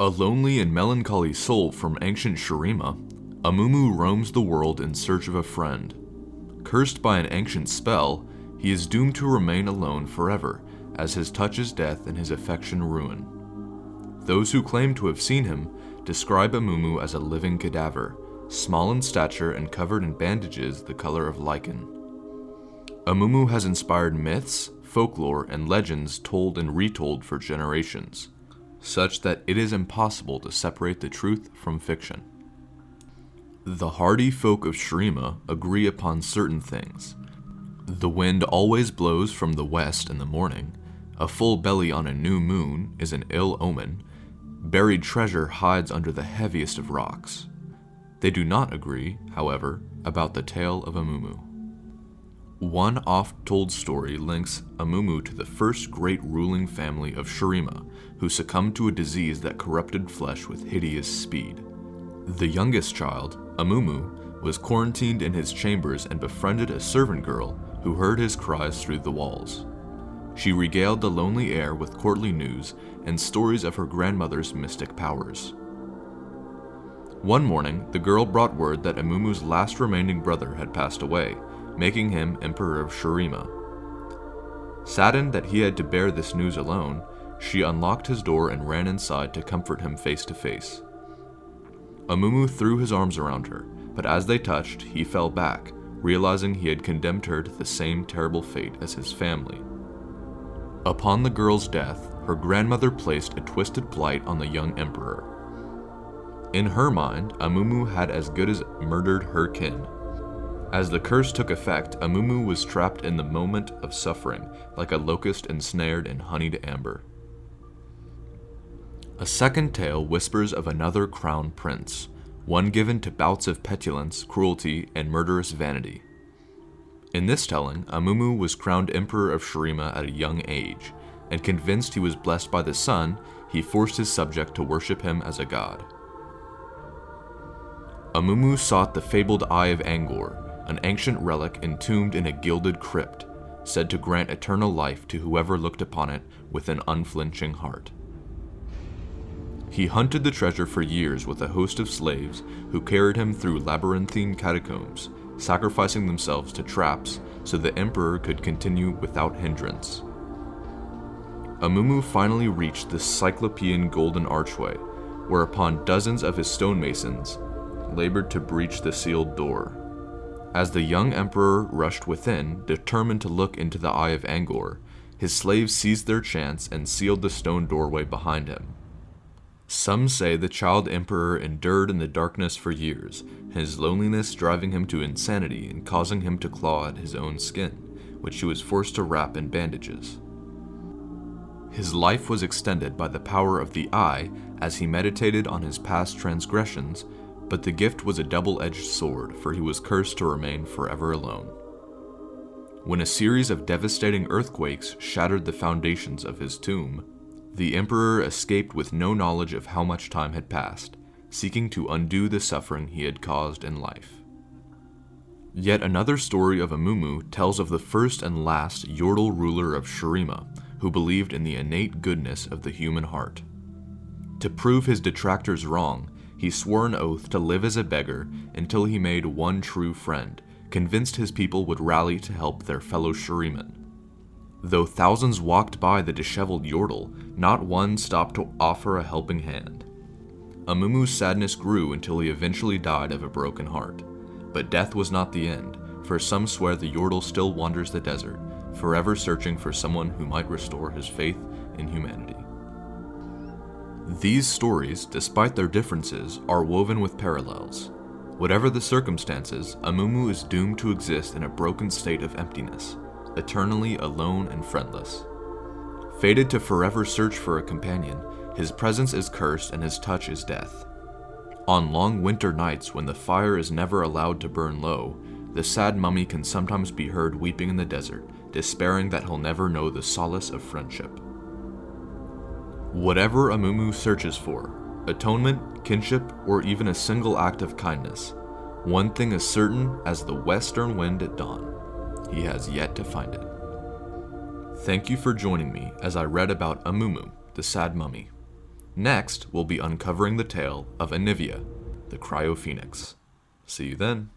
A lonely and melancholy soul from ancient Shurima, Amumu roams the world in search of a friend. Cursed by an ancient spell, he is doomed to remain alone forever, as his touch is death and his affection ruin. Those who claim to have seen him describe Amumu as a living cadaver, small in stature and covered in bandages the color of lichen. Amumu has inspired myths, folklore, and legends told and retold for generations, such that it is impossible to separate the truth from fiction. The hardy folk of Shurima agree upon certain things. The wind always blows from the west in the morning, a full belly on a new moon is an ill omen, buried treasure hides under the heaviest of rocks. They do not agree, however, about the tale of Amumu. One oft-told story links Amumu to the first great ruling family of Shurima, who succumbed to a disease that corrupted flesh with hideous speed. The youngest child, Amumu, was quarantined in his chambers and befriended a servant girl who heard his cries through the walls. She regaled the lonely air with courtly news and stories of her grandmother's mystic powers. One morning, the girl brought word that Amumu's last remaining brother had passed away, making him Emperor of Shurima. Saddened that he had to bear this news alone, she unlocked his door and ran inside to comfort him face to face. Amumu threw his arms around her, but as they touched, he fell back, realizing he had condemned her to the same terrible fate as his family. Upon the girl's death, her grandmother placed a twisted blight on the young emperor. In her mind, Amumu had as good as murdered her kin. As the curse took effect, Amumu was trapped in the moment of suffering, like a locust ensnared in honeyed amber. A second tale whispers of another crown prince, one given to bouts of petulance, cruelty, and murderous vanity. In this telling, Amumu was crowned Emperor of Shurima at a young age, and convinced he was blessed by the sun, he forced his subject to worship him as a god. Amumu sought the fabled Eye of Angor, an ancient relic entombed in a gilded crypt, said to grant eternal life to whoever looked upon it with an unflinching heart. He hunted the treasure for years with a host of slaves who carried him through labyrinthine catacombs, sacrificing themselves to traps so the emperor could continue without hindrance. Amumu finally reached the Cyclopean golden archway, whereupon dozens of his stonemasons labored to breach the sealed door. As the young emperor rushed within, determined to look into the Eye of Angor, his slaves seized their chance and sealed the stone doorway behind him. Some say the child emperor endured in the darkness for years, his loneliness driving him to insanity and causing him to claw at his own skin, which he was forced to wrap in bandages. His life was extended by the power of the Eye as he meditated on his past transgressions, but the gift was a double-edged sword, for he was cursed to remain forever alone. When a series of devastating earthquakes shattered the foundations of his tomb, the emperor escaped with no knowledge of how much time had passed, seeking to undo the suffering he had caused in life. Yet another story of Amumu tells of the first and last Yordle ruler of Shurima, who believed in the innate goodness of the human heart. To prove his detractors wrong, he swore an oath to live as a beggar until he made one true friend, convinced his people would rally to help their fellow Shuriman. Though thousands walked by the disheveled Yordle, not one stopped to offer a helping hand. Amumu's sadness grew until he eventually died of a broken heart. But death was not the end, for some swear the Yordle still wanders the desert, forever searching for someone who might restore his faith in humanity. These stories, despite their differences, are woven with parallels. Whatever the circumstances, Amumu is doomed to exist in a broken state of emptiness, eternally alone and friendless. Fated to forever search for a companion, his presence is cursed and his touch is death. On long winter nights when the fire is never allowed to burn low, the sad mummy can sometimes be heard weeping in the desert, despairing that he'll never know the solace of friendship. Whatever Amumu searches for, atonement, kinship, or even a single act of kindness, one thing is certain as the western wind at dawn: he has yet to find it. Thank you for joining me as I read about Amumu, the sad mummy. Next, we'll be uncovering the tale of Anivia, the Cyrophoenix. See you then.